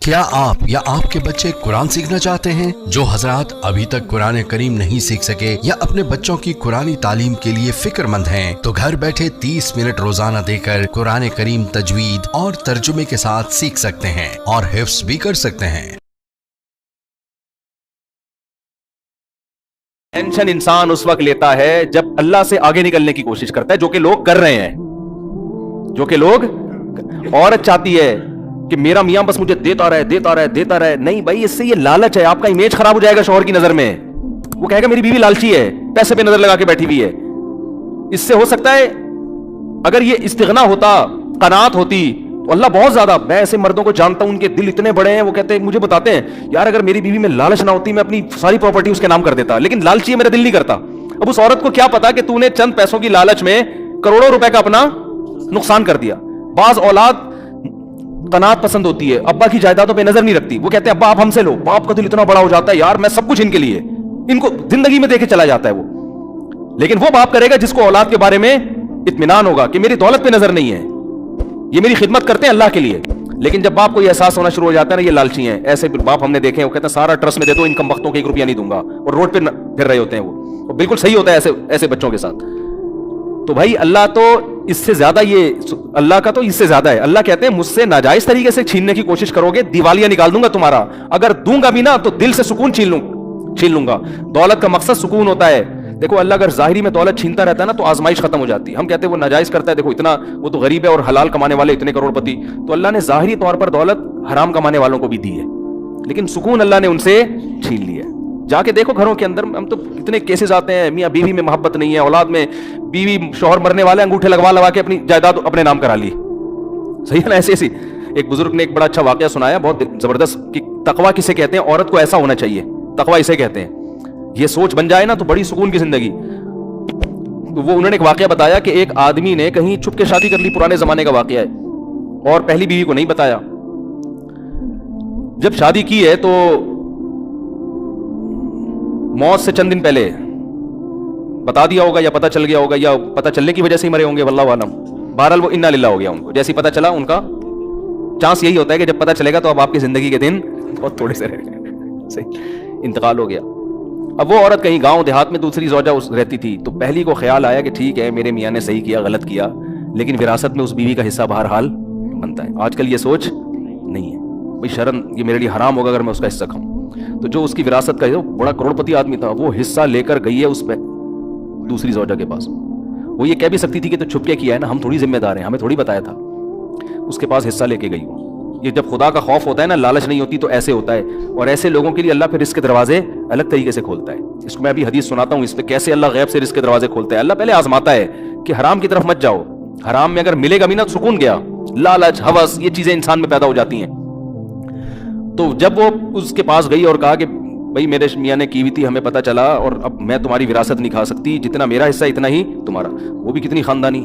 کیا آپ یا آپ کے بچے قرآن سیکھنا چاہتے ہیں؟ جو حضرات ابھی تک قرآن کریم نہیں سیکھ سکے یا اپنے بچوں کی قرآنی تعلیم کے لیے فکر مند ہیں تو گھر بیٹھے 30 منٹ روزانہ دے کر قرآن کریم تجوید اور ترجمے کے ساتھ سیکھ سکتے ہیں اور حفظ بھی کر سکتے ہیں۔ ٹینشن انسان اس وقت لیتا ہے جب اللہ سے آگے نکلنے کی کوشش کرتا ہے، جو کہ لوگ کر رہے ہیں، عورت چاہتی ہے کہ میرا میاں بس مجھے دیتا رہے۔ نہیں بھائی، اس سے یہ لالچ ہے، آپ کا امیج خراب ہو جائے گا شوہر کی نظر میں۔ وہ کہے گا میری بیوی لالچی ہے، پیسے پہ نظر لگا کے بیٹھی ہوئی ہے۔ اس سے ہو سکتا ہے اگر یہ استغنا ہوتا، قناعت ہوتی تو اللہ بہت زیادہ، میں ایسے مردوں کو جانتا ہوں ان کے دل اتنے بڑے ہیں، وہ کہتے ہیں، مجھے بتاتے ہیں یار اگر میری بیوی میں لالچ نہ ہوتی میں اپنی ساری پراپرٹی اس کے نام کر دیتا، لیکن لالچی ہے، میرا دل نہیں کرتا۔ اب اس عورت کو کیا پتا کہ تو نے چند پیسوں کی لالچ میں کروڑوں روپے کا اپنا نقصان کر دیا۔ بعض اولاد قناعت پسند ہوتی ہے، ابا کی جائیدادوں پہ نظر نہیں رکھتی، وہ کہتے ہیں ابا آپ ہم سے لو، باپ کا دل اتنا بڑا ہو جاتا ہے یار میں سب کچھ ان کے لیے، ان کو زندگی میں دے کے چلا جاتا ہے وہ۔ لیکن وہ باپ کرے گا جس کو اولاد کے بارے میں اطمینان ہوگا کہ میری دولت پہ نظر نہیں ہے، یہ میری خدمت کرتے ہیں اللہ کے لیے۔ لیکن جب باپ کو یہ احساس ہونا شروع ہو جاتا ہے نا یہ لالچی ہیں، ایسے باپ ہم نے دیکھے ہیں، وہ کہتے ہیں سارا ٹرسٹ میں دے دو، ان کم وقتوں کے 1 روپیہ نہیں دوں گا، اور روڈ پہ پھر رہے ہوتے ہیں وہ بالکل صحیح ہوتا ہے ایسے بچوں کے ساتھ۔ تو بھائی اللہ تو اس سے زیادہ، یہ اللہ کا تو اس سے زیادہ ہے۔ اللہ کہتے ہیں مجھ سے ناجائز طریقے سے چھیننے کی کوشش کرو گے دیوالیاں نکال دوں گا تمہارا، اگر دوں گا بھی نا تو دل سے سکون چھین لوں گا۔ دولت کا مقصد سکون ہوتا ہے۔ دیکھو اللہ اگر ظاہری میں دولت چھینتا رہتا ہے نا تو آزمائش ختم ہو جاتی ہے۔ ہم کہتے ہیں وہ ناجائز کرتا ہے، دیکھو اتنا وہ تو غریب ہے اور حلال کمانے والے اتنے کروڑ پتی، تو اللہ نے ظاہری طور پر دولت حرام کمانے والوں کو بھی دی ہے، لیکن سکون اللہ نے ان سے چھین لیا ہے۔ جا کے دیکھو گھروں کے اندر، ہم تو اتنے کیسز آتے ہیں، میاں بیوی میں محبت نہیں ہے، اولاد میں بیوی شوہر مرنے والے انگوٹھے لگوا کے اپنی جائیداد اپنے نام کرا لی۔ صحیح ہے نا؟ ایسے ایک بزرگ نے ایک بڑا اچھا واقعہ سنایا، بہت زبردست، کہ تقویٰ کسے کہتے ہیں، عورت کو ایسا ہونا چاہیے، تقویٰ اسے کہتے ہیں۔ یہ سوچ بن جائے نا تو بڑی سکون کی زندگی۔ تو وہ انہوں نے ایک واقعہ بتایا کہ ایک آدمی نے کہیں چھپ کے شادی کر لی، پرانے زمانے کا واقعہ ہے، اور پہلی بیوی کو نہیں بتایا۔ جب شادی کی ہے تو موت سے چند دن پہلے بتا دیا ہوگا، یا پتہ چل گیا ہوگا، یا پتہ چلنے کی وجہ سے ہی مرے ہوں گے، واللہ عالم۔ بہرحال وہ انا للہ ہو گیا ان کو، جیسے پتہ چلا ان کا چانس یہی ہوتا ہے کہ جب پتہ چلے گا تو اب آپ کی زندگی کے دن بہت تھوڑے سے رہ گئے، صحیح، انتقال ہو گیا۔ اب وہ عورت کہیں گاؤں دیہات میں دوسری زوجہ رہتی تھی، تو پہلی کو خیال آیا کہ ٹھیک ہے میرے میاں نے صحیح کیا، غلط کیا، لیکن وراثت میں اس بیوی کا حصہ بہرحال بنتا ہے۔ آج کل یہ سوچ نہیں ہے، بھئی شرم، یہ میرے لیے حرام ہوگا اگر میں اس کا حصہ کھاؤں۔ تو جو اس کی وراثت کا بڑا کروڑ پتی آدمی تھا، وہ حصہ لے کر گئی ہے اس پہ دوسری زوجہ کے پاس۔ وہ یہ کہہ بھی سکتی تھی کہ تو چھپ کے کیا ہے نا، ہم تھوڑی ذمہ دار ہیں، ہمیں تھوڑی بتایا تھا۔ اس کے پاس حصہ لے کے گئی وہ۔ یہ جب خدا کا خوف ہوتا ہے نا، لالچ نہیں ہوتی، تو ایسے ہوتا ہے، اور ایسے لوگوں کے لیے اللہ پھر رزق کے دروازے الگ طریقے سے کھولتا ہے۔ اس کو میں ابھی حدیث سناتا ہوں، اس پہ کیسے اللہ غیب سے رزق کے دروازے کھولتا ہے۔ اللہ پہلے آزماتا ہے کہ حرام کی طرف مت جاؤ، حرام میں اگر ملے گا بھی نا سکون گیا، لالچ، ہوس، یہ چیزیں انسان میں پیدا ہو جاتی ہیں۔ تو جب وہ اس کے پاس گئی اور کہا کہ بھائی میرے میاں نے کی ہوئی تھی، ہمیں پتہ چلا، اور اب میں تمہاری وراثت نہیں کھا سکتی، جتنا میرا حصہ اتنا ہی تمہارا۔ وہ بھی کتنی خاندانی۔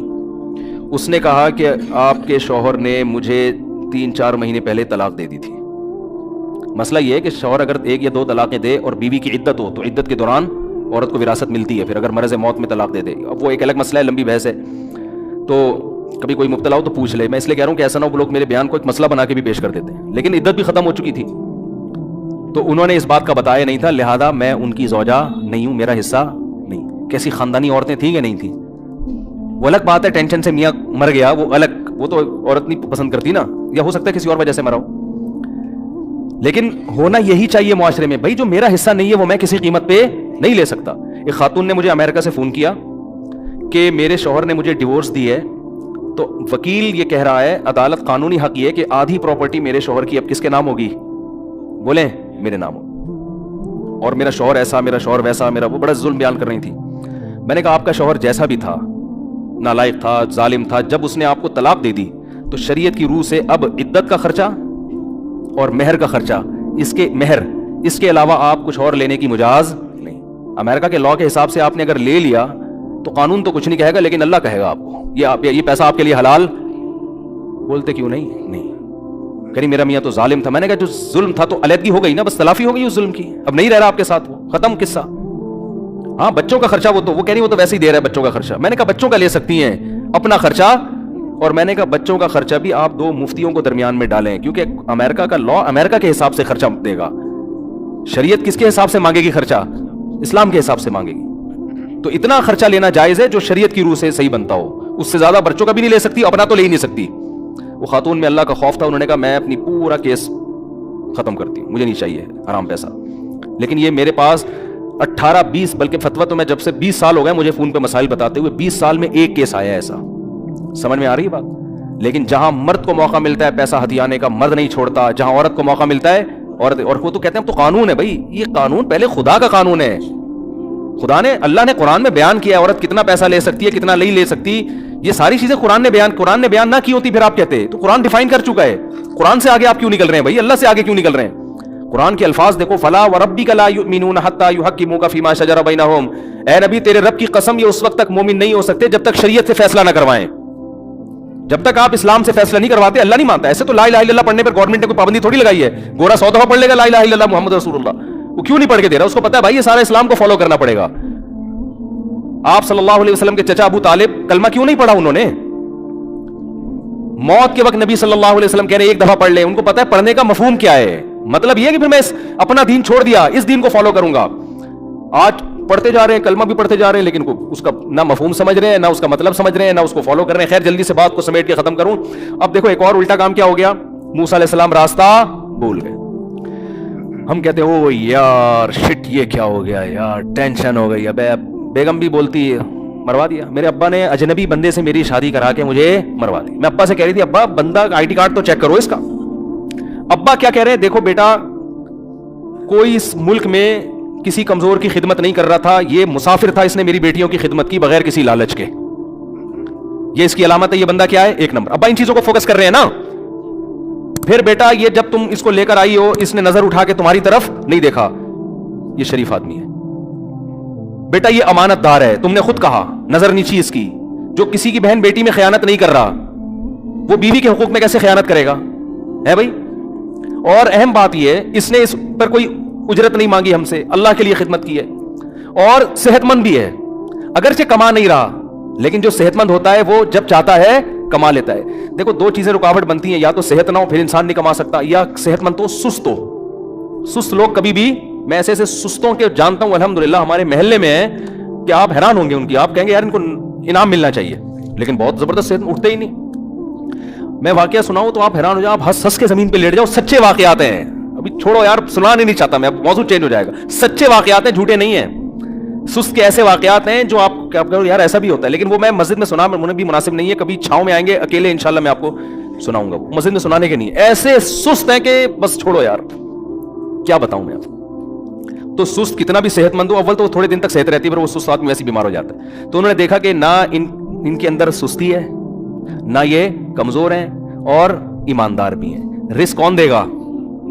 اس نے کہا کہ آپ کے شوہر نے مجھے 3-4 مہینے پہلے طلاق دے دی تھی۔ مسئلہ یہ ہے کہ شوہر اگر 1 یا 2 طلاقیں دے اور بیوی کی عدت ہو تو عدت کے دوران عورت کو وراثت ملتی ہے، پھر اگر مرض موت میں طلاق دے دے، اب وہ ایک الگ مسئلہ ہے، لمبی بحث ہے، تو کبھی کوئی مبتلا ہو تو پوچھ لے۔ میں اس لیے کہہ رہا ہوں کہ ایسا نہ ہو لوگ میرے بیان کو ایک مسئلہ بنا کے بھی پیش کر دیتے ہیں، لیکن عدت بھی ختم ہو چکی تھی، تو انہوں نے اس بات کا بتایا نہیں تھا، لہذا میں ان کی زوجہ نہیں ہوں، میرا حصہ نہیں۔ کیسی خاندانی عورتیں تھیں کہ نہیں تھیں؟ وہ الگ بات ہے، ٹینشن سے میاں مر گیا، وہ الگ، وہ تو عورت نہیں پسند کرتی نا، یا ہو سکتا ہے کسی اور وجہ سے مرا ہو، لیکن ہونا یہی چاہیے معاشرے میں، بھائی جو میرا حصہ نہیں ہے وہ میں کسی قیمت پہ نہیں لے سکتا۔ ایک خاتون نے مجھے امریکہ سے فون کیا کہ میرے شوہر نے مجھے ڈیورس دی ہے، تو وکیل یہ کہہ رہا ہے، عدالت قانونی حق یہ ہے کہ آدھی پراپرٹی میرے شوہر کی اب کس کے نام ہوگی؟ بولیں میرے نام ہو، اور میرا شوہر ایسا، میرا شوہر ویسا، میرا وہ بڑا ظلم بیان کر رہی تھی۔ میں نے کہا آپ کا شوہر جیسا بھی تھا، نالائق تھا، ظالم تھا، جب اس نے آپ کو طلاق دے دی تو شریعت کی روح سے اب عدت کا خرچہ اور مہر کا خرچہ، اس کے علاوہ آپ کچھ اور لینے کی مجاز نہیں۔ امریکہ کے لاء کے حساب سے آپ نے اگر لے لیا تو قانون تو کچھ نہیں کہے گا، لیکن اللہ کہے گا آپ کو یہ پیسہ آپ کے لیے حلال۔ بولتے کیوں نہیں؟ کہ میرا میاں تو ظالم تھا۔ میں نے کہا جو ظلم تھا تو علیحدگی ہو گئی نا، بس تلافی ہو گئی اس ظلم کی، اب نہیں رہ رہا آپ کے ساتھ، وہ ختم قصہ۔ ہاں بچوں کا خرچہ وہ کہہ رہی وہ تو ویسے ہی دے رہا ہے بچوں کا خرچہ۔ میں نے کہا بچوں کا لے سکتی ہیں، اپنا خرچہ اور میں نے کہا بچوں کا خرچہ بھی آپ 2 مفتیوں کو درمیان میں ڈالیں, کیونکہ امریکہ کا لا امریکہ کے حساب سے خرچہ دے گا. شریعت کس کے حساب سے مانگے گی خرچہ؟ اسلام کے حساب سے مانگے گی. تو اتنا خرچہ لینا جائز ہے جو شریعت کی روح سے صحیح بنتا ہو. اس سے زیادہ بچوں کا بھی نہیں لے سکتی, اپنا تو لے ہی نہیں سکتی. وہ خاتون میں اللہ کا خوف تھا, انہوں نے کہا میں اپنی پورا کیس ختم کرتی ہوں, مجھے نہیں چاہیے حرام پیسہ. لیکن یہ میرے پاس 18-20 بلکہ فتویٰ تو میں جب سے 20 سال ہو گئے مجھے فون پہ مسائل بتاتے ہوئے, 20 سال میں ایک کیس آیا ایسا. سمجھ میں آ رہی ہے بات؟ لیکن جہاں مرد کو موقع ملتا ہے پیسہ ہتھیانے کا, مرد نہیں چھوڑتا. جہاں عورت کو موقع ملتا ہے عورت, اور وہ تو کہتے ہیں تو قانون ہے بھائی, یہ قانون پہلے خدا کا قانون ہے. خدا نے, اللہ نے قرآن میں بیان کیا عورت کتنا پیسہ لے سکتی ہے کتنا نہیں لے سکتی. یہ ساری چیزیں قرآن نے بیان نہ کی ہوتی پھر آپ کہتے. تو قرآن ڈیفائن کر چکا ہے. قرآن سے آگے آپ کیوں نکل رہے ہیں بھائی؟ اللہ سے آگے کیوں نکل رہے ہیں؟ قرآن کے الفاظ دیکھو, فلا وربک لا یؤمنون حتی یحکموک فیما شجر بینہم. اے نبی تیرے رب کی قسم یہ اس وقت تک مومن نہیں ہو سکتے جب تک شریعت سے فیصلہ نہ کروائیں. جب تک آپ اسلام سے فیصلہ نہیں کرواتے اللہ نہیں مانتا. ایسے تو لا الہ الا اللہ پڑھنے پر گورنمنٹ نے کوئی پابندی تھوڑی لگائی ہے. گورا 100 دفعہ پڑھ لے گا لا الہ الا اللہ محمد رسول اللہ, وہ کیوں نہیں پڑھ کے دے رہا؟ اس کو پتا ہے بھائی یہ سارا اسلام کو فالو کرنا پڑے گا. آپ صلی اللہ علیہ وسلم کے چچا ابو طالب کلمہ کیوں نہیں پڑھا انہوں نے؟ موت کے وقت نبی صلی اللہ علیہ وسلم کہہ رہے ایک دفعہ پڑھ لے. ان کو پتا ہے پڑھنے کا مفہوم کیا ہے. مطلب یہ کہ پھر میں اپنا دین چھوڑ دیا, اس دین کو فالو کروں گا. آج پڑھتے جا رہے ہیں, کلمہ بھی پڑھتے جا رہے ہیں, لیکن اس کا نہ مفہوم سمجھ رہے ہیں, نہ اس کا مطلب سمجھ رہے ہیں, نہ اس کو فالو کر رہے ہیں. خیر جلدی سے بات کو سمیٹ کے ختم کروں. اب دیکھو ایک اور الٹا کام کیا ہو گیا. موسیٰ علیہ السلام راستہ بھول گئے. ہم کہتے ہیں او یار شٹ یہ کیا ہو گیا یار, ٹینشن ہو گئی. اب بیگم بھی بولتی ہے مروا دیا. میرے ابا نے اجنبی بندے سے میری شادی کرا کے مجھے مروا دی. میں ابا سے کہہ رہی تھی ابا بندہ آئی ڈی کارڈ تو چیک کرو اس کا. ابا کیا کہہ رہے ہیں, دیکھو بیٹا کوئی اس ملک میں کسی کمزور کی خدمت نہیں کر رہا تھا, یہ مسافر تھا, اس نے میری بیٹیوں کی خدمت کی بغیر کسی لالچ کے. یہ اس کی علامت ہے. یہ بندہ کیا ہے؟ ایک نمبر. ابا ان چیزوں کو فوکس کر رہے ہیں نا. پھر بیٹا یہ جب تم اس کو لے کر آئی ہو اس نے نظر اٹھا کے تمہاری طرف نہیں دیکھا, یہ شریف آدمی ہے. بیٹا یہ امانت دار ہے, تم نے خود کہا نظر نیچی اس کی. جو کسی کی بہن بیٹی میں خیانت نہیں کر رہا وہ بیوی کے حقوق میں کیسے خیانت کرے گا ہے بھائی. اور اہم بات یہ ہے اس نے اس پر کوئی اجرت نہیں مانگی ہم سے, اللہ کے لیے خدمت کی ہے. اور صحت مند بھی ہے, اگرچہ کما نہیں رہا لیکن جو صحت مند ہوتا ہے وہ جب چاہتا ہے کما لیتا ہے. دیکھو 2 چیزیں رکاوٹ بنتی ہیں, یا تو صحت نہ ہو پھر انسان نہیں کما سکتا, یا صحت مند تو سست ہو. سست لوگ کبھی بھی, میں ایسے سستوں کے جانتا ہوں الحمدللہ ہمارے محلے میں ہیں کہ آپ حیران ہوں گے ان کی. آپ کہیں گے یار ان کو انعام ملنا چاہیے, لیکن بہت زبردست صحت اٹھتے ہی نہیں. میں واقعہ سناؤں تو آپ حیران ہو جاؤ, آپ ہنس ہنس کے زمین پہ لیٹ جاؤ. سچے واقعات ہیں, ابھی چھوڑو یار سنانے نہیں چاہتا میں, اب موضوع چینج ہو جائے گا. سچے واقعات ہیں, جھوٹے نہیں ہیں. سست کے ایسے واقعات ہیں جو آپ کہو یار ایسا بھی ہوتا ہے, لیکن وہ میں مسجد میں سنا مجھے بھی مناسب نہیں ہے. کبھی چھاؤں میں آئیں گے اکیلے انشاءاللہ میں آپ کو سناؤں گا. مسجد میں سنانے کے نہیں, ایسے سست ہیں کہ بس چھوڑو یار کیا بتاؤں میں آپ. تو سست کتنا بھی صحت مند ہو, اول تو تھوڑے دن تک صحت رہتی ہے, پھر وہ سست آدمی ویسے بیمار ہو جاتا ہے. تو انہوں نے دیکھا کہ نہ ان کے اندر سستی ہے, نہ یہ کمزور ہیں, اور ایماندار بھی ہیں. رزق کون دے گا؟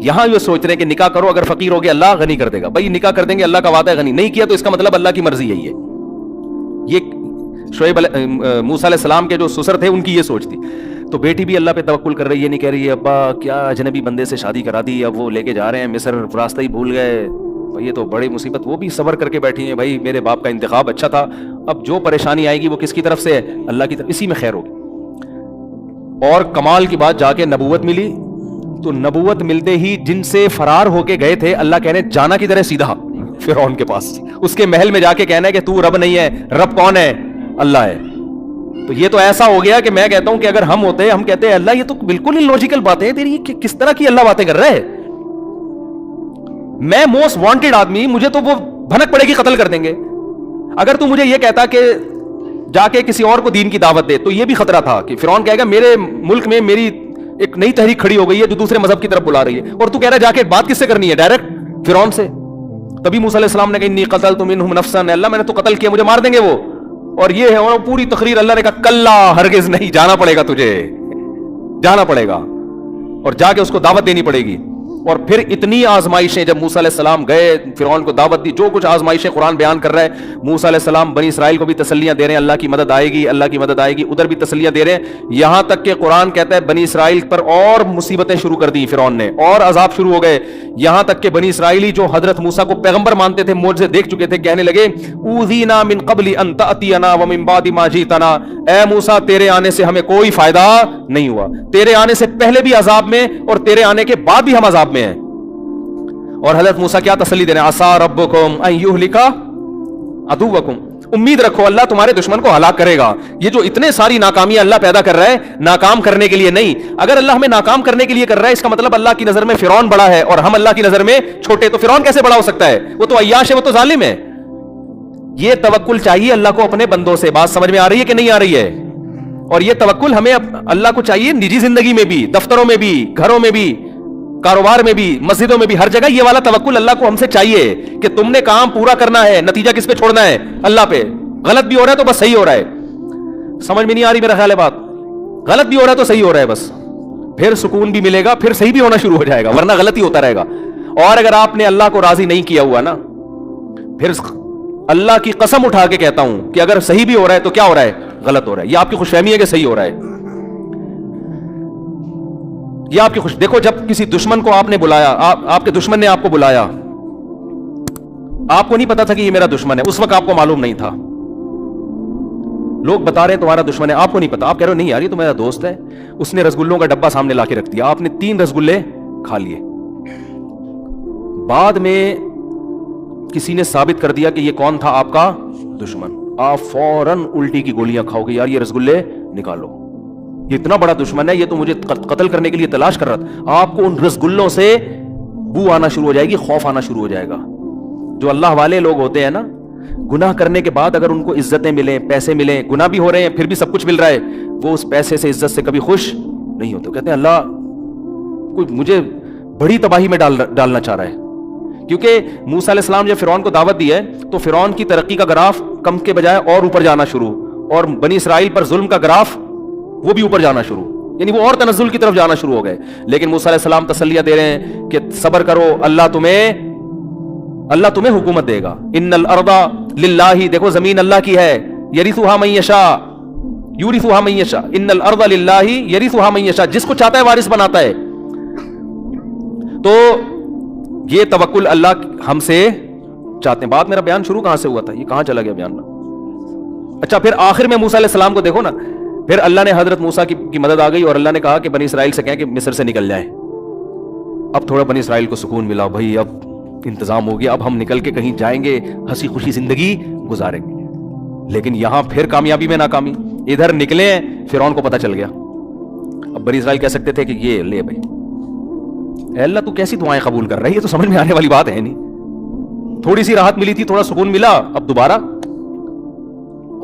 یہاں یہ سوچ رہے ہیں کہ نکاح کرو, اگر فقیر ہو گیا اللہ غنی کر دے گا. بھائی نکاح کر دیں گے, اللہ کا وعدہ ہے غنی, نہیں کیا تو اس کا مطلب اللہ کی مرضی یہی ہے. یہ شعیب موسیٰ علیہ السلام کے جو سسر تھے ان کی یہ سوچ تھی. تو بیٹی بھی اللہ پہ توکل کر رہی ہے, نہیں کہہ رہی ہے ابا کیا اجنبی بندے سے شادی کرا دی, اب وہ لے کے جا رہے ہیں مصر, راستہ ہی بھول گئے, یہ تو بڑی مصیبت. وہ بھی صبر کر کے بیٹھی ہیں, بھائی میرے باپ کا انتخاب اچھا تھا, اب جو پریشانی آئے گی وہ کس کی طرف سے ہے؟ اللہ کی طرف, اسی میں خیر ہوگی. اور کمال کی بات جا کے نبوت ملی. تو نبوت ملتے ہی جن سے فرار ہو کے گئے تھے اللہ کہنے جانا کی طرح سیدھا فرعون کے پاس, اس کے محل میں جا کے کہنا ہے کہ تو رب نہیں ہے, رب کون ہے؟ اللہ ہے. تو یہ تو ایسا ہو گیا کہ میں کہتا ہوں کہ اگر ہم ہوتے ہم کہتے ہیں اللہ یہ تو بالکل ہی لاجیکل بات ہے تیری, کس طرح کی اللہ باتیں کر رہا ہے. میں موسٹ وانٹیڈ آدمی, مجھے تو وہ بھنک پڑے گی قتل کر دیں گے. اگر تو مجھے یہ کہتا کہ جا کے کسی اور کو دین کی دعوت دے, تو یہ بھی خطرہ تھا کہ فرعون کہے گا میرے ملک میں میری ایک نئی تحریک کھڑی ہو گئی ہے جو دوسرے مذہب کی طرف بلا رہی ہے, اور تو کہہ رہا ہے جا کے بات کس سے کرنی ہے؟ ڈائریکٹ فرعون سے. تبھی موسیٰ علیہ السلام نے کہا انی قتلت منہم نفسا, اللہ میں نے تو قتل کیا, مجھے مار دیں گے وہ. اور یہ ہے, اور پوری تقریر اللہ نے کہا کلا ہرگز نہیں, جانا پڑے گا تجھے, جانا پڑے گا, اور جا کے اس کو دعوت دینی پڑے گی. اور پھر اتنی آزمائشیں جب موسیٰ علیہ السلام گئے, فرعون کو دعوت دی, جو کچھ آزمائشیں قرآن بیان کر رہا ہے, موسیٰ علیہ السلام بنی اسرائیل کو بھی تسلیاں دے رہے ہیں, اللہ کی مدد آئے گی, اللہ کی مدد آئے گی, ادھر بھی تسلیاں دے رہے ہیں, یہاں تک کہ قرآن کہتا ہے بنی اسرائیل پر اور مصیبتیں شروع کر دی فرعون نے, اور عذاب شروع ہو گئے, یہاں تک کہ بنی اسرائیلی جو حضرت موسیٰ کو پیغمبر مانتے تھے, معجزے دیکھ چکے تھے, کہنے لگے اوذینا من قبل ان تأتینا ومن بعد ما جئتنا, اے موسیٰ تیرے آنے سے ہمیں کوئی فائدہ نہیں ہوا, تیرے آنے سے پہلے بھی عذاب میں اور تیرے آنے کے بعد بھی ہم عذاب میں ہیں. اور حضرت موسیٰ کیا تسلی دے رہے ہیں, عسیٰ ربکم ان یہلک عدوکم, امید رکھو اللہ تمہارے دشمن کو ہلاک کرے گا. یہ جو اتنے ساری ناکامیاں اللہ پیدا کر رہا ہے, ناکام کرنے کے لیے نہیں. اگر اللہ ہمیں ناکام کرنے کے لیے کر رہا ہے, اس کا مطلب اللہ کی نظر میں فرعون بڑا ہے اور ہم اللہ کی نظر میں چھوٹے. تو فرعون کیسے بڑا ہو سکتا ہے, وہ تو عیاش ہے, وہ تو ظالم ہے. یہ توکل چاہیے اللہ کو اپنے بندوں سے. بات سمجھ میں آ رہی ہے کہ نہیں آ رہی ہے؟ اور یہ توکل ہمیں اللہ کو چاہیے نجی زندگی میں بھی, دفتروں میں بھی, گھروں میں بھی, کاروبار میں بھی, مسجدوں میں بھی, ہر جگہ یہ والا توکل اللہ کو ہم سے چاہیے کہ تم نے کام پورا کرنا ہے, نتیجہ کس پہ چھوڑنا ہے, اللہ پہ. غلط بھی ہو رہا ہے تو بس صحیح ہو رہا ہے. سمجھ میں نہیں آ رہی میرا خیال ہے بات؟ غلط بھی ہو رہا ہے تو صحیح ہو رہا ہے بس, پھر سکون بھی ملے گا, پھر صحیح بھی ہونا شروع ہو جائے گا, ورنہ غلط ہی ہوتا رہے گا. اور اگر آپ نے اللہ کو راضی نہیں کیا ہوا نا, پھر اللہ کی قسم اٹھا کے کہتا ہوں کہ اگر صحیح بھی ہو رہا ہے تو کیا ہو رہا ہے, غلط ہو رہا ہے. یہ آپ کی خوش فہمی ہے کہ صحیح ہو رہا ہے, یہ آپ کی خوش. دیکھو جب کسی دشمن کو آپ نے بلایا, آپ کے دشمن نے آپ کو بلایا, آپ کو نہیں پتا تھا کہ یہ میرا دشمن ہے, اس وقت آپ کو معلوم نہیں تھا. لوگ بتا رہے ہیں تمہارا دشمن ہے, آپ کو نہیں پتا, آپ کہہ رہے ہو نہیں یار یہ تو میرا دوست ہے. اس نے رسگلوں کا ڈبہ سامنے لا کے رکھ دیا, آپ نے 3 رسگلے کھا لیے. بعد میں کسی نے ثابت کر دیا کہ یہ کون تھا آپ کا دشمن, آپ فوراً الٹی کی گولیاں کھاؤ گے, یار یہ رسگلے نکالو, یہ اتنا بڑا دشمن ہے, یہ تو مجھے قتل کرنے کے لیے تلاش کر رہا تھا. آپ کو ان رسگلوں سے بو آنا شروع ہو جائے گی, خوف آنا شروع ہو جائے گا. جو اللہ والے لوگ ہوتے ہیں نا, گناہ کرنے کے بعد اگر ان کو عزتیں ملیں, پیسے ملیں, گناہ بھی ہو رہے ہیں پھر بھی سب کچھ مل رہا ہے, وہ اس پیسے سے, عزت سے کبھی خوش نہیں ہوتے. کہتے ہیں اللہ کوئی مجھے بڑی تباہی میں ڈالنا چاہ رہا ہے. کیونکہ موسیٰ علیہ السلام جب فرعون کو دعوت دی ہے تو فرعون کی ترقی کا گراف کم کے بجائے اور اوپر جانا شروع, اور بنی اسرائیل پر ظلم کا گراف وہ بھی اوپر جانا شروع, یعنی وہ اور تنزل کی طرف جانا شروع ہو گئے. لیکن موسیٰ علیہ السلام تسلیہ دے رہے ہیں کہ صبر کرو, اللہ تمہیں حکومت دے گا. ان الارض للہ, دیکھو زمین اللہ کی ہے, یرثھا من یشاء یورثھا من یشاء, ان الارض للہ یرثھا من یشاء, جس کو چاہتا ہے وارث بناتا ہے. تو یہ توکل اللہ ہم سے چاہتے ہیں. بات میرا بیان شروع کہاں سے ہوا تھا, یہ کہاں چلا گیا بیان؟ اچھا پھر آخر میں موسیٰ علیہ السلام کو دیکھو نا, پھر اللہ نے حضرت موسیٰ کی مدد آ گئی اور اللہ نے کہا کہ بنی اسرائیل سے کہیں کہ مصر سے نکل جائیں. اب تھوڑا بنی اسرائیل کو سکون ملا, بھائی اب انتظام ہو گیا, اب ہم نکل کے کہیں جائیں گے, ہنسی خوشی زندگی گزاریں گے. لیکن یہاں پھر کامیابی میں ناکامی. ادھر نکلے, فرعون کو پتہ چل گیا. اب بنی اسرائیل کہہ سکتے تھے کہ یہ لے بھائی, اے اللہ تو کیسی دعائیں قبول کر رہا ہے, یہ تو سمجھ میں آنے والی بات ہے نہیں. تھوڑی سی راحت ملی تھی, تھوڑا سکون ملا, اب دوبارہ.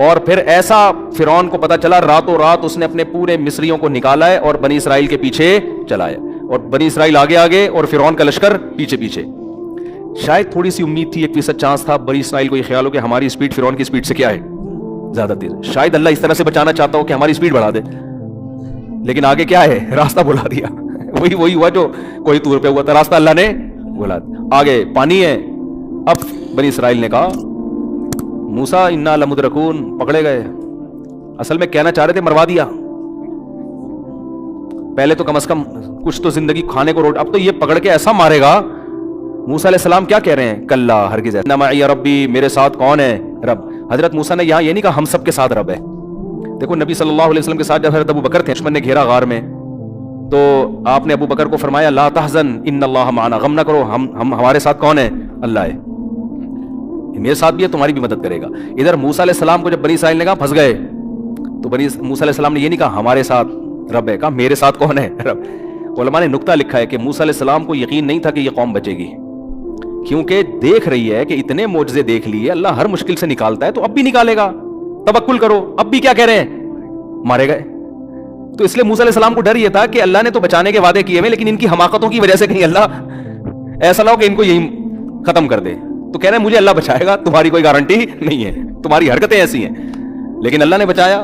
اور پھر ایسا فرعون کو پتا چلا, راتوں رات اس نے اپنے پورے مصریوں کو نکالا ہے اور بنی اسرائیل کے پیچھے چلایا, اور بنی اسرائیل آگے آگے اور فرعون کا لشکر پیچھے پیچھے. شاید تھوڑی سی امید تھی, 1% چانس تھا بنی اسرائیل کو یہ خیال ہو کہ ہماری اسپیڈ فرعون کی اسپیڈ سے کیا ہے, زیادہ تیز. شاید اللہ اس طرح سے بچانا چاہتا ہو کہ ہماری اسپیڈ بڑھا دے, لیکن آگے کیا ہے, راستہ بلا دیا. وہی ہوا جو کوئی طور پہ ہوا تھا, راستہ اللہ نے بلا دیا. آگے پانی ہے. اب بنی اسرائیل نے کہا موسیٰ انا لمدرکون, پکڑے گئے. اصل میں کہنا چاہ رہے تھے مروا دیا, پہلے تو کم از کم کچھ تو زندگی کھانے کو روٹ, اب تو یہ پکڑ کے ایسا مارے گا. موسیٰ علیہ السلام کیا کہہ رہے ہیں, کلا ہرگز, ان معی ربی, میرے ساتھ کون ہے, رب. حضرت موسیٰ نے یہاں یہ نہیں کہا ہم سب کے ساتھ رب ہے. دیکھو نبی صلی اللہ علیہ وسلم کے ساتھ جب حضرت ابو بکر تھے, دشمن نے گھیرا غار میں, تو آپ نے ابو بکر کو فرمایا لا تحزن ان اللہ معنا, غم نہ کرو, ہم ہمارے ساتھ کون ہے, اللہ ہے, میرے ساتھ بھی ہے, تمہاری بھی مدد کرے گا. ادھر موسیٰ علیہ السلام کو جب بنی اسرائیل نے کہا پھنس گئے, تو موسیٰ علیہ السلام نے یہ نہیں کہا ہمارے ساتھ رب ہے, کہا میرے ساتھ کون ہے, رب. علماء نے نکتہ لکھا ہے کہ موسیٰ علیہ السلام کو یقین نہیں تھا کہ یہ قوم بچے گی, کیونکہ دیکھ رہی ہے کہ اتنے معجزے دیکھ لیے, اللہ ہر مشکل سے نکالتا ہے, تو اب بھی نکالے گا, توکل کرو. اب بھی کیا کہہ رہے ہیں, مارے گئے. تو اس لیے موسیٰ علیہ السلام کو ڈر یہ تھا کہ اللہ نے تو بچانے کے وعدے کیے ہوئے, لیکن ان کی حماقتوں کی وجہ سے کہیں اللہ ایسا نہ ہو کہ ان کو یہی ختم کر دے. تو کہہ رہے ہیں مجھے اللہ بچائے گا, تمہاری کوئی گارنٹی نہیں ہے, تمہاری حرکتیں ایسی ہیں. لیکن اللہ نے بچایا,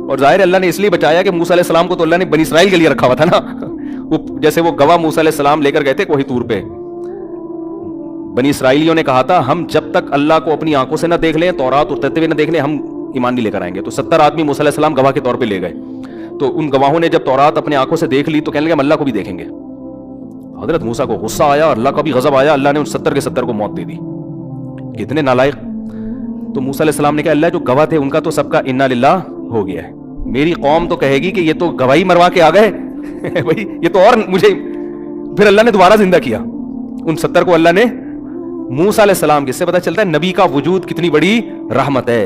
اور ظاہر اللہ نے اس لیے بچایا کہ موسیٰ علیہ السلام کو تو اللہ نے بنی اسرائیل کے لیے رکھا ہوا تھا نا, وہ جیسے وہ گواہ موسیٰ علیہ السلام لے کر گئے تھے کوہ طور پہ. بنی اسرائیلیوں نے کہا تھا ہم جب تک اللہ کو اپنی آنکھوں سے نہ دیکھ لیں، تورات اترتے ہوئے نہ دیکھ لیں، ہم ایمان نہیں لے کر آئیں گے. تو 70 آدمی موسیٰ علیہ السلام گواہ کے طور پہ لے گئے. تو ان گواہوں نے جب تورات اپنے آنکھوں سے دیکھ لی تو کہنے لگے ہم اللہ کو بھی دیکھیں گے. حضرت موسیٰ کو غصہ آیا، اللہ کا بھی غضب آیا، اللہ نے ان 70 کے 70 کو موت دے دی. کتنے نالائق. تو موسیٰ علیہ السلام نے کہا اللہ جو گواہ تھے ان کا تو سب کا انا للہ ہو گیا ہے، میری قوم تو کہے گی کہ یہ تو گواہی مروا کے آ گئے بھائی یہ تو. اور مجھے پھر اللہ نے دوبارہ زندہ کیا ان 70 کو. اللہ نے موسیٰ علیہ السلام جس سے پتہ چلتا ہے نبی کا وجود کتنی بڑی رحمت ہے.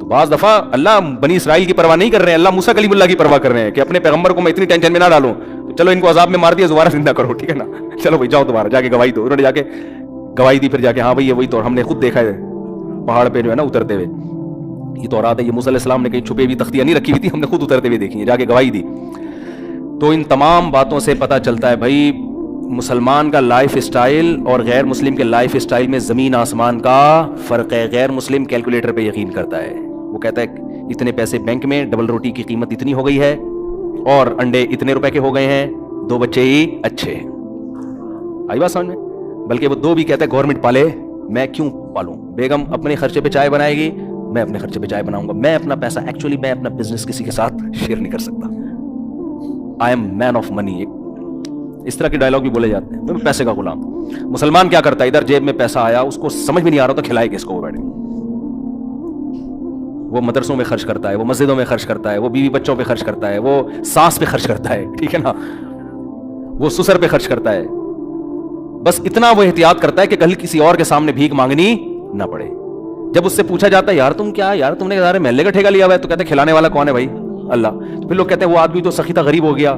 تو بعض دفعہ اللہ بنی اسرائیل کی پرواہ نہیں کر رہے ہیں، اللہ موسیٰ کلیم اللہ کی پرواہ کر رہے ہیں کہ اپنے پیغمبر کو میں اتنی ٹینشن میں نہ ڈالوں، تو چلو ان کو عذاب میں مار دیا، دوبارہ زندہ کرو، ٹھیک ہے نا، چلو بھائی جاؤ دوبارہ جا کے گواہی دو. انہوں نے جا کے گواہی دی، پھر جا کے ہاں بھائی یہ وہی تو ہم نے خود دیکھا ہے پہاڑ پہ جو ہے نا اترتے ہوئے. یہ تو رات ہے، یہ موسیٰ علیہ السلام نے کہیں چھپے ہوئی تختیاں نہیں رکھی ہوئی تھی، ہم نے خود اترتے ہوئے دیکھی ہیں، جا کے گواہی دی. تو ان تمام باتوں سے پتہ چلتا ہے بھائی مسلمان کا لائف اسٹائل اور غیر مسلم کے لائف اسٹائل میں زمین آسمان کا فرق ہے. غیر مسلم کیلکولیٹر پہ یقین کرتا ہے، وہ کہتا ہے اتنے پیسے بینک میں، ڈبل روٹی کی قیمت اتنی ہو گئی ہے، اور انڈے اتنے روپے کے ہو گئے ہیں، 2 بچے ہی اچھے. آئی بات سمجھ میں؟ بلکہ وہ 2 بھی کہتا ہے گورنمنٹ پالے، میں کیوں پالوں؟ بیگم اپنے خرچے پہ چائے بنائے گی، میں اپنے خرچے پہ چائے بناؤں گا. میں اپنا پیسہ ایکچولی میں اپنا بزنس کسی کے ساتھ شیئر نہیں کر سکتا. I am main of money. اس طرح کے ڈائلاگ بھی بولے جاتے ہیں، میں پیسے کا غلام. مسلمان کیا کرتا ہے؟ ادھر جیب میں پیسہ آیا، اس کو سمجھ میں نہیں آ رہا تو کھلائے کس کو؟ وہ بیٹھے وہ مدرسوں میں خرچ کرتا ہے، وہ مسجدوں میں خرچ کرتا ہے، وہ بیوی بچوں پہ خرچ کرتا ہے، وہ ساس پہ خرچ کرتا ہے، ٹھیک ہے نا، وہ سسر پہ خرچ کرتا ہے. بس اتنا وہ احتیاط کرتا ہے کہ کل کسی اور کے سامنے بھیک مانگنی نہ پڑے. جب اس سے پوچھا جاتا ہے یار تم کیا، یار تم نے سارے محلے کا ٹھیکہ لیا ہوا ہے، تو کہتے ہیں کھلانے والا کون ہے بھائی؟ اللہ. تو پھر لوگ کہتے ہیں وہ آدمی تو سخی تھا، غریب ہو گیا.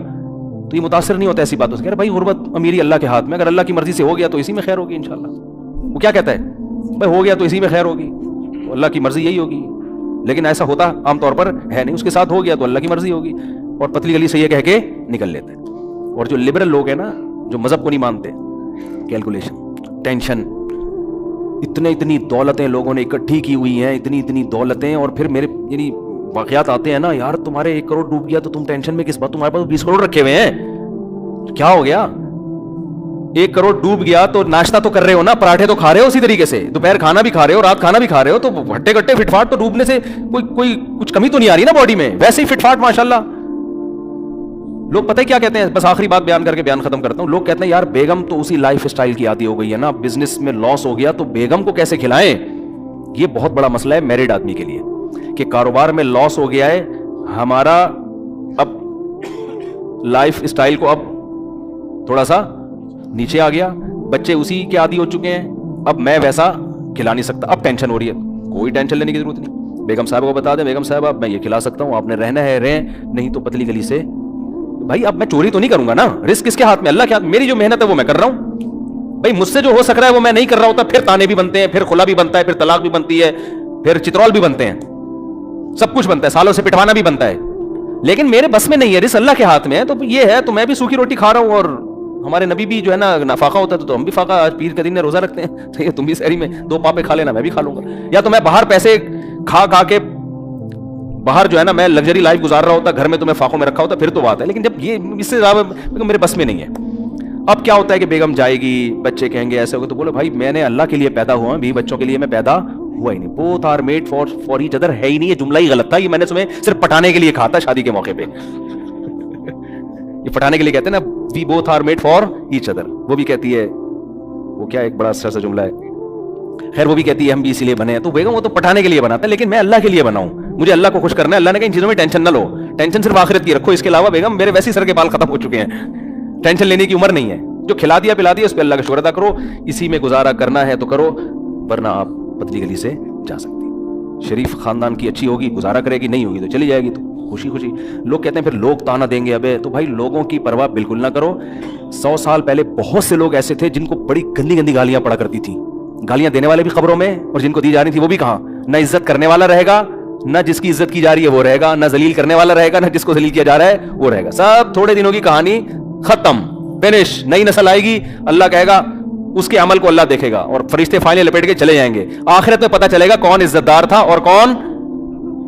تو یہ متاثر نہیں ہوتا ایسی باتوں سے. کہہ رہے بھائی غربت امیری اللہ کے ہاتھ میں، اگر اللہ کی مرضی سے ہو گیا تو اسی میں خیر ہوگی انشاءاللہ. وہ کیا کہتا ہے بھائی ہو گیا تو اسی میں خیر ہوگی، تو اللہ کی مرضی یہی ہوگی. لیکن ایسا ہوتا عام طور پر ہے نہیں، اس کے ساتھ ہو گیا تو اللہ کی مرضی ہوگی، اور پتلی گلی سے یہ کہہ کے نکل لیتے. اور جو لبرل لوگ ہیں نا، جو مذہب کو نہیں مانتے، کیلکولیشن، ٹینشن، اتنی دولتیں لوگوں نے اکٹھی کی ہوئی ہیں، اتنی دولتیں. اور پھر میرے یعنی واقعات آتے ہیں نا، یار تمہارے 1 کروڑ ڈوب گیا تو تم ٹینشن میں کس بات؟ تمہارے پاس 20 کروڑ رکھے ہوئے ہیں، کیا ہو گیا؟ 1 کروڑ ڈوب گیا تو ناشتہ تو کر رہے ہو نا، پراٹھے تو کھا رہے ہو اسی طریقے سے، دوپہر کھانا بھی کھا رہے ہو، رات کھانا بھی کھا رہے ہو، تو ہٹے کٹے فٹ فاٹ تو ڈوبنے سے کوئی کچھ کمی تو نہیں آ رہی نا باڈی میں، ویسے ہی فٹ فاٹ ماشاءاللہ. لوگ پتہ کیا کہتے ہیں، بس آخری بات بیان کر کے بیان ختم کرتا ہوں. لوگ کہتے ہیں یار بیگم تو اسی لائف اسٹائل کی عادی ہو گئی ہے نا، بزنس میں لاس ہو گیا تو بیگم کو کیسے کھلائیں؟ یہ بہت بڑا مسئلہ ہے میرڈ آدمی کے لیے کہ کاروبار میں لاس ہو گیا ہے، ہمارا اب لائف اسٹائل کو اب تھوڑا سا نیچے آ گیا، بچے اسی کے عادی ہو چکے ہیں، اب میں ویسا کھلا نہیں سکتا. اب ٹینشن ہو رہی ہے، کوئی ٹینشن لینے کی ضرورت نہیں. بیگم صاحب کو بتا دیں بیگم صاحب اب میں یہ کھلا سکتا ہوں، آپ نے رہنا ہے رہیں، نہیں تو پتلی گلی سے. بھائی اب میں چوری تو نہیں کروں گا نا، رسک کس کے ہاتھ میں؟ اللہ کے ہاتھ. میری جو محنت ہے وہ میں کر رہا ہوں بھائی، مجھ سے جو ہو سک رہا ہے وہ میں نہیں کر رہا ہوتا. پھر تانے بھی بنتے ہیں، پھر خلا بھی بنتا ہے، پھر طلاق بھی بنتی ہے، پھر چترول بھی بنتے ہیں، سب کچھ بنتا ہے، سالوں سے پٹوانا بھی بنتا ہے. لیکن میرے بس میں نہیں ہے، رزق اللہ کے ہاتھ میں ہے. تو یہ ہے تو میں بھی سوکھی روٹی کھا رہا ہوں، اور ہمارے نبی بھی جو ہے نا فاقہ ہوتا ہے تو ہم بھی فاقہ، آج پیر کے دن روزہ رکھتے ہیں، تو یہ تم بھی سحری میں 2 پاپے کھا لینا، میں بھی کھا لوں گا. یا تو میں باہر پیسے کھا کے باہر جو ہے نا میں لگژری لائف گزار رہا ہوتا، گھر میں تو میں فاقوں میں رکھا ہوتا، پھر تو بات ہے. لیکن جب یہ اس سے زیادہ میرے بس میں نہیں ہے. اب کیا ہوتا ہے کہ بیگم جائے گی، بچے کہیں گے ایسے ہوگا، تو بولو بھائی میں نے اللہ کے لیے پیدا ہوا ہوں، بھی بچوں کے لیے میں پیدا ہوا ہی نہیں. Both are made for each other ہے ہی نہیں. یہ جملہ ہی غلط تھا، یہ میں نے تمہیں صرف پٹانے کے لیے کہا تھا شادی کے موقع پہ. یہ پٹانے کے لیے کہتے ہیں نا we both are made for each other. وہ بھی کہتی ہے، وہ کیا ایک بڑا اچھا سا جملہ ہے، خیر وہ بھی کہتی ہے ہم بھی اسی لیے بنے ہیں. تو بیگم وہ تو پٹانے کے لیے بناتا ہے، لیکن میں اللہ کے لیے بنا ہوں، مجھے اللہ کو خوش کرنا ہے. اللہ نے کہا ان چیزوں میں ٹینشن نہ لو، ٹینشن صرف آخرت کی رکھو. اس کے علاوہ بیگم میرے ویسے سر کے بال ختم ہو چکے ہیں، ٹینشن لینے کی عمر نہیں ہے. جو کھلا دیا پلا دیا اس پہ اللہ کا شکر ادا کرو، اسی میں گزارا کرنا ہے تو کرو، ورنہ آپ پتلی گلی سے جا سکتی. شریف خاندان کی اچھی ہوگی گزارا کرے گی، نہیں ہوگی تو چلی جائے گی، تو خوشی خوشی. لوگ کہتے ہیں پھر لوگ تانا دیں گے. ابے تو بھائی لوگوں کی پرواہ بالکل نہ کرو. 100 سال پہلے بہت سے لوگ ایسے تھے جن کو بڑی گندی گندی گالیاں پڑا کرتی تھی، گالیاں دینے والے بھی قبروں میں، اور جن کو دی جا رہی تھی وہ بھی کہاں. نہ عزت کرنے والا رہے گا، نہ جس کی عزت کی جا رہی ہے وہ رہے گا، نہ ذلیل کرنے والا رہے گا، نہ جس کو ذلیل کیا جا رہا ہے وہ رہے گا. سب تھوڑے دنوں کی کہانی، ختم، فنش. نئی نسل آئے گی، اللہ کہے گا اس کے عمل کو اللہ دیکھے گا، اور فرشتے فائلیں لپیٹ کے چلے جائیں گے. آخرت میں پتہ چلے گا کون عزت دار تھا اور کون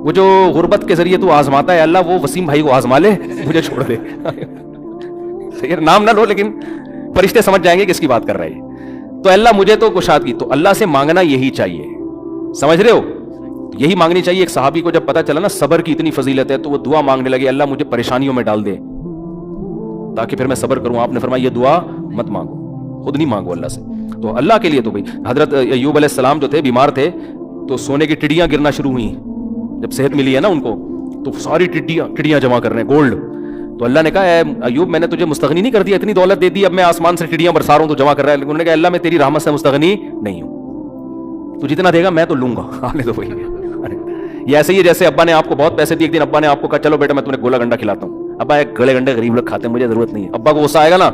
وہ جو غربت کے ذریعے تو آزماتا ہے اللہ، وہ وسیم بھائی کو آزما لے، مجھے چھوڑ دے. نام نہ لو لیکن فرشتے سمجھ جائیں گے کس کی بات کر رہا ہے. تو اللہ مجھے تو کشاد کی. تو اللہ سے مانگنا یہی چاہیے, سمجھ رہے ہو, یہی مانگنی چاہیے. ایک صحابی کو جب پتا چلا نا صبر کی اتنی فضیلت ہے تو وہ دعا مانگنے لگے, اللہ مجھے پریشانیوں میں ڈال دے تاکہ پھر میں صبر کروں. آپ نے فرمایا یہ دعا مت مانگو, خود نہیں مانگو اللہ سے. تو اللہ کے لیے تو بھائی حضرت ایوب علیہ السلام جو تھے بیمار تھے تو سونے کی ٹڈیاں گرنا شروع ہوئی. جب صحت ملی ہے نا ان کو تو ساری ٹڈیاں جمع کر رہے ہیں گولڈ. تو اللہ نے کہا اے ایوب میں نے تجھے مستغنی نہیں کر دیا, اتنی دولت دے دی, اب میں آسمان سے ٹڈیاں برسا رہا ہوں تو جمع کر رہا ہے. لیکن انہوں نے کہا اللہ میں تیری رحمت سے مستغنی نہیں ہوں, تو جتنا دے گا میں تو لوں گا. آنے دو بھائی, یہ ایسے ہی جیسے ابا نے آپ کو بہت پیسے دیے, ایک دن ابا نے آپ کو کہا چلو بیٹا میں تمہیں گولا گنڈا کھلاتا ہوں. ابا ایک گلے گنڈے غریب لوگ کھاتے ہیں, مجھے ضرورت نہیں ہے. ابا کو غصہ آئے گا نا,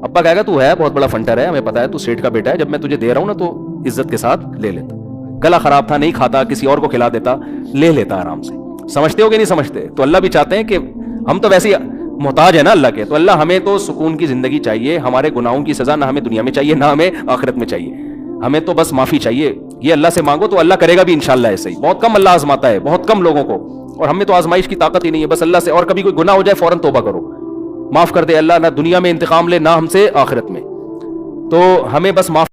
ابا کہے گا تو ہے بہت بڑا فنٹر ہے, ہمیں پتا ہے تو سیٹ کا بیٹا ہے, جب میں تجھے دے رہا ہوں نا تو عزت کے ساتھ لے لیتا. گلا خراب تھا نہیں کھاتا, کسی اور کو کھلا دیتا, لے لیتا آرام سے. سمجھتے ہو کہ نہیں سمجھتے؟ تو اللہ بھی چاہتے ہیں کہ ہم تو ویسے ہی محتاج ہے نا اللہ کے, تو اللہ ہمیں تو سکون کی زندگی چاہیے. ہمارے گناہوں کی سزا نہ ہمیں دنیا میں چاہیے نہ ہمیں آخرت میں چاہیے, ہمیں تو بس معافی چاہیے. یہ اللہ سے مانگو تو اللہ کرے گا بھی انشاءاللہ. ایسے ہی بہت کم اللہ آزماتا ہے, بہت کم لوگوں کو, اور ہمیں تو آزمائش کی طاقت ہی نہیں ہے. بس اللہ سے, اور کبھی کوئی گناہ ہو جائے فوراً توبہ کرو, معاف کر دے اللہ, نہ دنیا میں انتقام لے نہ ہم سے آخرت میں. تو ہمیں بس معاف